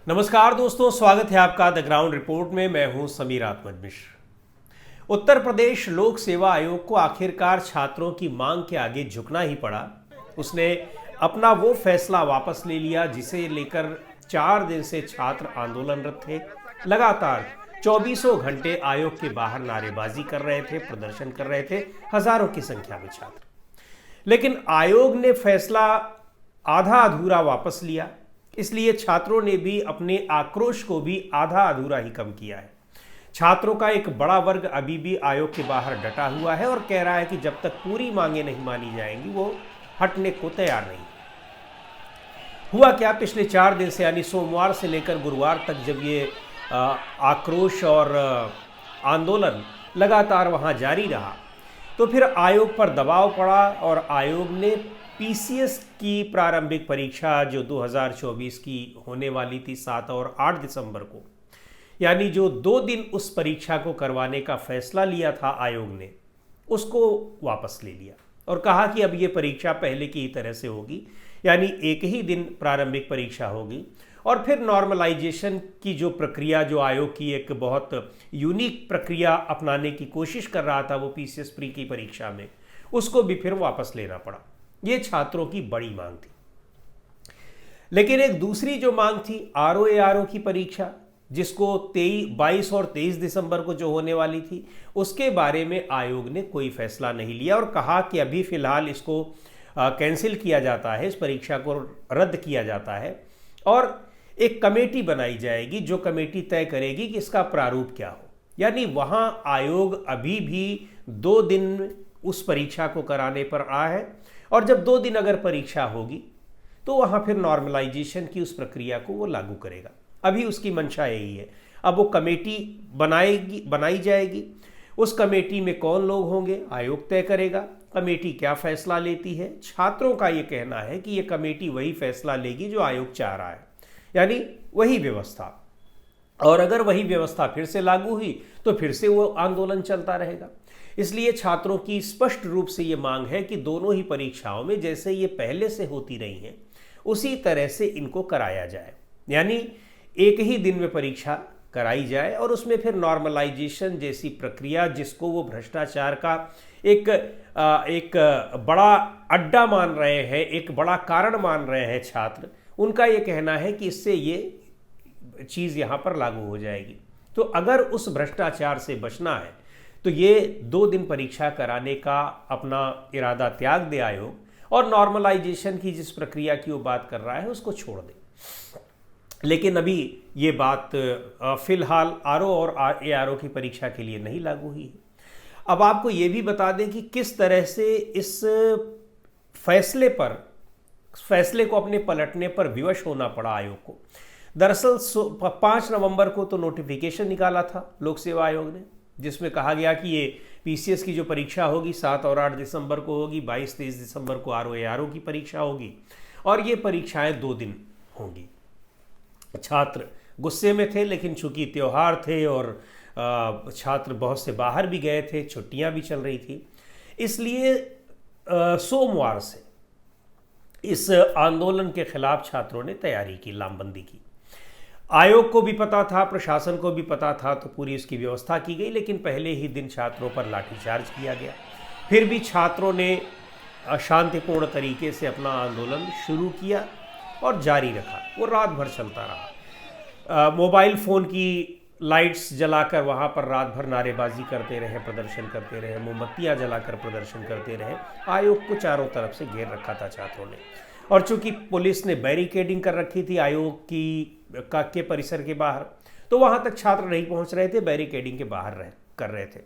नमस्कार दोस्तों, स्वागत है आपका द ग्राउंड रिपोर्ट में। मैं हूं समीर आत्मज मिश्र। उत्तर प्रदेश लोक सेवा आयोग को आखिरकार छात्रों की मांग के आगे झुकना ही पड़ा। उसने अपना वो फैसला वापस ले लिया जिसे लेकर 4 दिन से छात्र आंदोलनरत थे। लगातार 24 घंटे आयोग के बाहर नारेबाजी कर रहे थे, प्रदर्शन कर रहे थे, हजारों की संख्या में छात्र। लेकिन आयोग ने फैसला आधा अधूरा वापस लिया, इसलिए छात्रों ने भी अपने आक्रोश को भी आधा अधूरा ही कम किया है। छात्रों का एक बड़ा वर्ग अभी भी आयोग के बाहर डटा हुआ है और कह रहा है कि जब तक पूरी मांगे नहीं मानी जाएंगी वो हटने को तैयार नहीं। हुआ क्या, पिछले 4 दिन से यानी सोमवार से लेकर गुरुवार तक जब ये आक्रोश और आंदोलन लगातार वहां जारी रहा तो फिर आयोग पर दबाव पड़ा और आयोग ने पीसीएस की प्रारंभिक परीक्षा जो 2024 की होने वाली थी 7 और 8 दिसंबर को, यानी जो 2 दिन उस परीक्षा को करवाने का फैसला लिया था आयोग ने, उसको वापस ले लिया और कहा कि अब ये परीक्षा पहले की ही तरह से होगी, यानी एक ही दिन प्रारंभिक परीक्षा होगी और फिर नॉर्मलाइजेशन की जो प्रक्रिया, जो आयोग की एक बहुत यूनिक प्रक्रिया अपनाने की कोशिश कर रहा था वो पीसीएस प्री की परीक्षा में, उसको भी फिर वापस लेना पड़ा। ये छात्रों की बड़ी मांग थी। लेकिन एक दूसरी जो मांग थी आरओ की परीक्षा, जिसको 22 और 23 दिसंबर को जो होने वाली थी, उसके बारे में आयोग ने कोई फैसला नहीं लिया और कहा कि अभी फिलहाल इसको कैंसिल किया जाता है, इस परीक्षा को रद्द किया जाता है और एक कमेटी बनाई जाएगी जो कमेटी तय करेगी कि इसका प्रारूप क्या हो। यानी वहां आयोग अभी भी 2 दिन उस परीक्षा को कराने पर आया है और जब 2 दिन अगर परीक्षा होगी तो वहां फिर नॉर्मलाइजेशन की उस प्रक्रिया को वो लागू करेगा। अभी उसकी मंशा यही है। अब वो कमेटी बनाई जाएगी। उस कमेटी में कौन लोग होंगे आयोग तय करेगा। कमेटी क्या फैसला लेती है, छात्रों का ये कहना है कि ये कमेटी वही फैसला लेगी जो आयोग चाह रहा है, यानी वही व्यवस्था। और अगर वही व्यवस्था फिर से लागू हुई तो फिर से वो आंदोलन चलता रहेगा। इसलिए छात्रों की स्पष्ट रूप से ये मांग है कि दोनों ही परीक्षाओं में जैसे ये पहले से होती रही हैं उसी तरह से इनको कराया जाए, यानी एक ही दिन में परीक्षा कराई जाए और उसमें फिर नॉर्मलाइजेशन जैसी प्रक्रिया, जिसको वो भ्रष्टाचार का एक बड़ा अड्डा मान रहे हैं, एक बड़ा कारण मान रहे हैं छात्र, उनका ये कहना है कि इससे ये चीज़ यहाँ पर लागू हो जाएगी। तो अगर उस भ्रष्टाचार से बचना है तो ये 2 दिन परीक्षा कराने का अपना इरादा त्याग दे आयोग और नॉर्मलाइजेशन की जिस प्रक्रिया की वो बात कर रहा है उसको छोड़ दे। लेकिन अभी ये बात फिलहाल आरओ और एआरओ की परीक्षा के लिए नहीं लागू हुई है। अब आपको ये भी बता दें कि किस तरह से इस फैसले को अपने पलटने पर विवश होना पड़ा आयोग को। दरअसल 5 नवंबर को तो नोटिफिकेशन निकाला था लोक सेवा आयोग ने, जिसमें कहा गया कि ये पीसीएस की जो परीक्षा होगी 7 और 8 दिसंबर को होगी, 22-23 दिसंबर को आरओ की परीक्षा होगी और ये परीक्षाएं 2 दिन होंगी। छात्र गुस्से में थे, लेकिन चूंकि त्यौहार थे और छात्र बहुत से बाहर भी गए थे, छुट्टियां भी चल रही थी, इसलिए सोमवार से इस आंदोलन के खिलाफ छात्रों ने तैयारी की, लामबंदी की। आयोग को भी पता था, प्रशासन को भी पता था, तो पूरी इसकी व्यवस्था की गई। लेकिन पहले ही दिन छात्रों पर लाठीचार्ज किया गया। फिर भी छात्रों ने शांतिपूर्ण तरीके से अपना आंदोलन शुरू किया और जारी रखा। वो रात भर चलता रहा। मोबाइल फ़ोन की लाइट्स जलाकर वहाँ पर रात भर नारेबाजी करते रहे, प्रदर्शन करते रहे, मोमबत्तियाँ जलाकर प्रदर्शन करते रहे। आयोग को चारों तरफ से घेर रखा था छात्रों ने। और चूंकि पुलिस ने बैरिकेडिंग कर रखी थी आयोग के परिसर के बाहर, तो वहां तक छात्र नहीं पहुंच रहे थे, बैरिकेडिंग के बाहर कर रहे थे।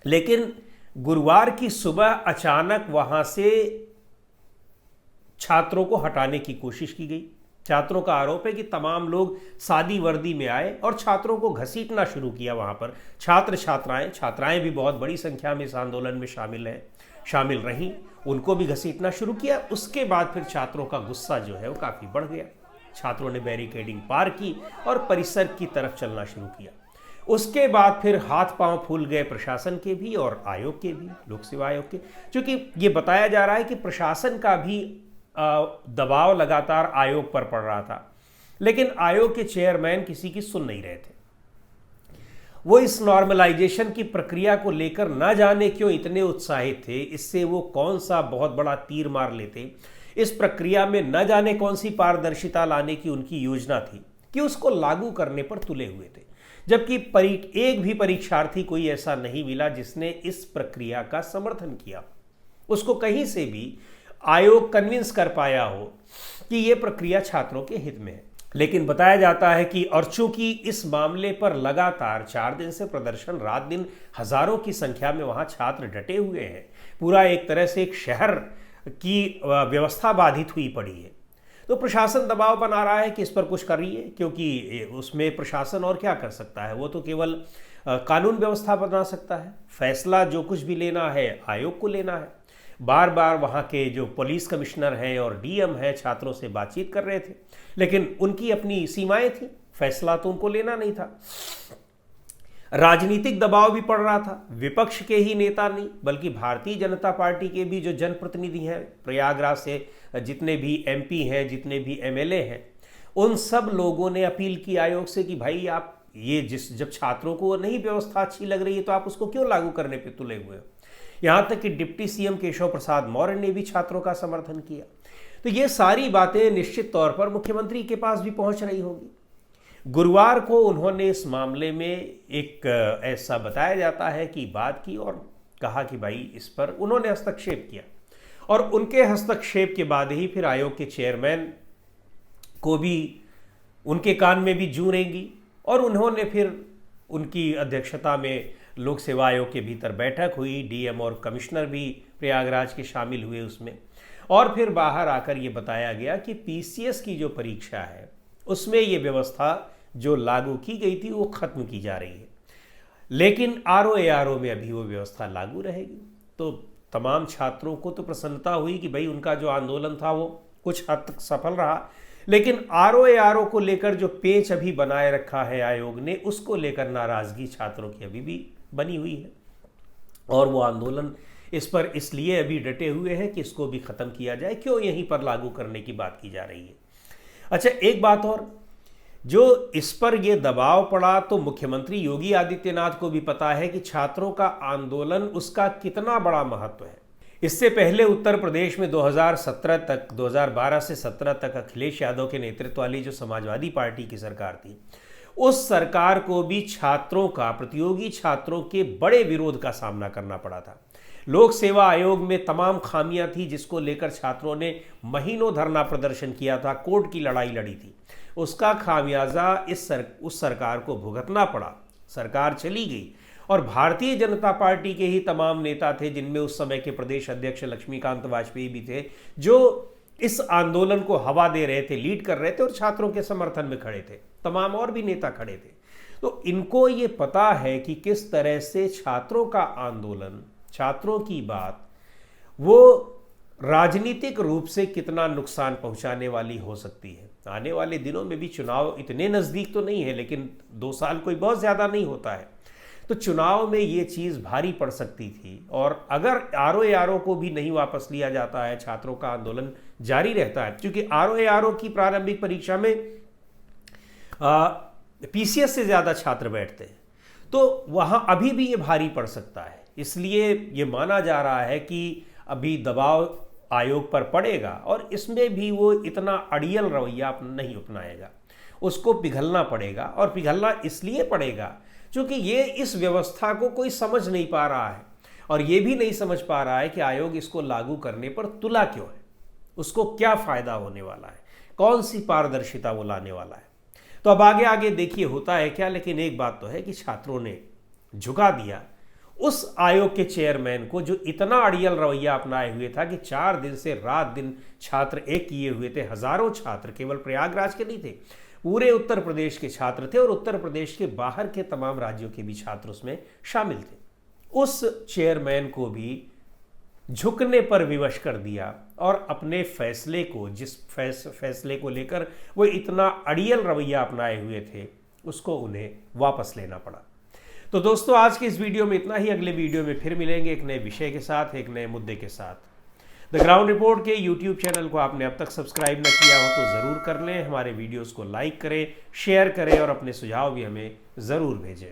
लेकिन गुरुवार की सुबह अचानक वहां से छात्रों को हटाने की कोशिश की गई। छात्रों का आरोप है कि तमाम लोग सादी वर्दी में आए और छात्रों को घसीटना शुरू किया। वहां पर छात्राएं भी बहुत बड़ी संख्या में इस आंदोलन में शामिल रहीं, उनको भी घसीटना शुरू किया। उसके बाद फिर छात्रों का गुस्सा जो है वो काफ़ी बढ़ गया। छात्रों ने बैरिकेडिंग पार की और परिसर की तरफ चलना शुरू किया। उसके बाद फिर हाथ पांव फूल गए प्रशासन के भी और आयोग के भी, लोक सेवा आयोग के, क्योंकि ये बताया जा रहा है कि प्रशासन का भी दबाव लगातार आयोग पर पड़ रहा था लेकिन आयोग के चेयरमैन किसी की सुन नहीं रहे थे। वो इस नॉर्मलाइजेशन की प्रक्रिया को लेकर न जाने क्यों इतने उत्साहित थे, इससे वो कौन सा बहुत बड़ा तीर मार लेते। इस प्रक्रिया में न जाने कौन सी पारदर्शिता लाने की उनकी योजना थी कि उसको लागू करने पर तुले हुए थे। जबकि एक भी परीक्षार्थी कोई ऐसा नहीं मिला जिसने इस प्रक्रिया का समर्थन किया। उसको कहीं से भी आयोग कन्विंस कर पाया हो कि यह प्रक्रिया छात्रों के हित में है। लेकिन बताया जाता है कि और चूंकि इस मामले पर लगातार 4 दिन से प्रदर्शन, रात दिन हजारों की संख्या में वहां छात्र डटे हुए हैं, पूरा एक तरह से एक शहर की व्यवस्था बाधित हुई पड़ी है, तो प्रशासन दबाव बना रहा है कि इस पर कुछ करिए, क्योंकि उसमें प्रशासन और क्या कर सकता है। वो तो केवल कानून व्यवस्था बना सकता है। फैसला जो कुछ भी लेना है आयोग को लेना है। बार बार वहाँ के जो पुलिस कमिश्नर हैं और डीएम हैं छात्रों से बातचीत कर रहे थे, लेकिन उनकी अपनी सीमाएं थी, फैसला तो उनको लेना नहीं था। राजनीतिक दबाव भी पड़ रहा था। विपक्ष के ही नेता नहीं बल्कि भारतीय जनता पार्टी के भी जो जनप्रतिनिधि हैं, प्रयागराज से जितने भी एमपी हैं, जितने भी एमएलए हैं, उन सब लोगों ने अपील की आयोग से कि भाई आप ये जब छात्रों को नहीं व्यवस्था अच्छी लग रही है तो आप उसको क्यों लागू करने पे तुले हुए हो। यहाँ तक कि डिप्टी सीएम केशव प्रसाद मौर्य ने भी छात्रों का समर्थन किया। तो ये सारी बातें निश्चित तौर पर मुख्यमंत्री के पास भी पहुंच रही होंगी। गुरुवार को उन्होंने इस मामले में एक ऐसा बताया जाता है कि बात की और कहा कि भाई इस पर उन्होंने हस्तक्षेप किया, और उनके हस्तक्षेप के बाद ही फिर आयोग के चेयरमैन को भी उनके कान में भी जूं रेंगी, और उन्होंने फिर उनकी अध्यक्षता में लोक सेवा आयोग के भीतर बैठक हुई। डीएम और कमिश्नर भी प्रयागराज के शामिल हुए उसमें, और फिर बाहर आकर ये बताया गया कि पीसीएस की जो परीक्षा है उसमें ये व्यवस्था जो लागू की गई थी वो खत्म की जा रही है, लेकिन आरओ में अभी वो व्यवस्था लागू रहेगी। तो तमाम छात्रों को तो प्रसन्नता हुई कि भाई उनका जो आंदोलन था वो कुछ हद तक सफल रहा, लेकिन आरओ को लेकर जो पेच अभी बनाए रखा है आयोग ने, उसको लेकर नाराजगी छात्रों की अभी भी बनी हुई है, और वो आंदोलन इस पर इसलिए अभी डटे हुए हैं कि इसको भी खत्म किया जाए, क्यों यहीं पर लागू करने की बात की जा रही है। अच्छा, एक बात और, जो इस पर यह दबाव पड़ा तो मुख्यमंत्री योगी आदित्यनाथ को भी पता है कि छात्रों का आंदोलन उसका कितना बड़ा महत्व है। इससे पहले उत्तर प्रदेश में 2017 तक 2012 से 17 तक अखिलेश यादव के नेतृत्व वाली जो समाजवादी पार्टी की सरकार थी, उस सरकार को भी छात्रों का, प्रतियोगी छात्रों के बड़े विरोध का सामना करना पड़ा था। लोक सेवा आयोग में तमाम खामियां थी जिसको लेकर छात्रों ने महीनों धरना प्रदर्शन किया था, कोर्ट की लड़ाई लड़ी थी। उसका खामियाजा उस सरकार को भुगतना पड़ा। सरकार चली गई और भारतीय जनता पार्टी के ही तमाम नेता थे, जिनमें उस समय के प्रदेश अध्यक्ष लक्ष्मीकांत वाजपेयी भी थे, जो इस आंदोलन को हवा दे रहे थे, लीड कर रहे थे और छात्रों के समर्थन में खड़े थे। तमाम और भी नेता खड़े थे। तो इनको ये पता है कि किस तरह से छात्रों का आंदोलन, छात्रों की बात, वो राजनीतिक रूप से कितना नुकसान पहुंचाने वाली हो सकती है। आने वाले दिनों में भी चुनाव इतने नज़दीक तो नहीं है, लेकिन 2 साल कोई बहुत ज़्यादा नहीं होता है, तो चुनाव में ये चीज़ भारी पड़ सकती थी। और अगर आरओ को भी नहीं वापस लिया जाता है, छात्रों का आंदोलन जारी रहता है, क्योंकि आरओ की प्रारंभिक परीक्षा में पीसीएस से ज़्यादा छात्र बैठते हैं, तो वहाँ अभी भी ये भारी पड़ सकता है। इसलिए ये माना जा रहा है कि अभी दबाव आयोग पर पड़ेगा और इसमें भी वो इतना अड़ियल रवैया नहीं अपनाएगा, उसको पिघलना पड़ेगा। और पिघलना इसलिए पड़ेगा क्योंकि ये इस व्यवस्था को कोई समझ नहीं पा रहा है, और ये भी नहीं समझ पा रहा है कि आयोग इसको लागू करने पर तुला क्यों है, उसको क्या फ़ायदा होने वाला है, कौन सी पारदर्शिता वो लाने वाला है। तो अब आगे आगे देखिए होता है क्या। लेकिन एक बात तो है कि छात्रों ने झुका दिया उस आयोग के चेयरमैन को, जो इतना अड़ियल रवैया अपनाए हुए था कि 4 दिन से रात दिन छात्र एक किए हुए थे। हजारों छात्र, केवल प्रयागराज के नहीं थे, पूरे उत्तर प्रदेश के छात्र थे, और उत्तर प्रदेश के बाहर के तमाम राज्यों के भी छात्र उसमें शामिल थे। उस चेयरमैन को भी झुकने पर विवश कर दिया और अपने फैसले को, जिस फैसले को लेकर वो इतना अड़ियल रवैया अपनाए हुए थे, उसको उन्हें वापस लेना पड़ा। तो दोस्तों, आज की इस वीडियो में इतना ही। अगले वीडियो में फिर मिलेंगे एक नए विषय के साथ, एक नए मुद्दे के साथ। द ग्राउंड रिपोर्ट के यूट्यूब चैनल को आपने अब तक सब्सक्राइब न किया हो तो ज़रूर कर लें। हमारे वीडियोस को लाइक करें, शेयर करें और अपने सुझाव भी हमें ज़रूर भेजें।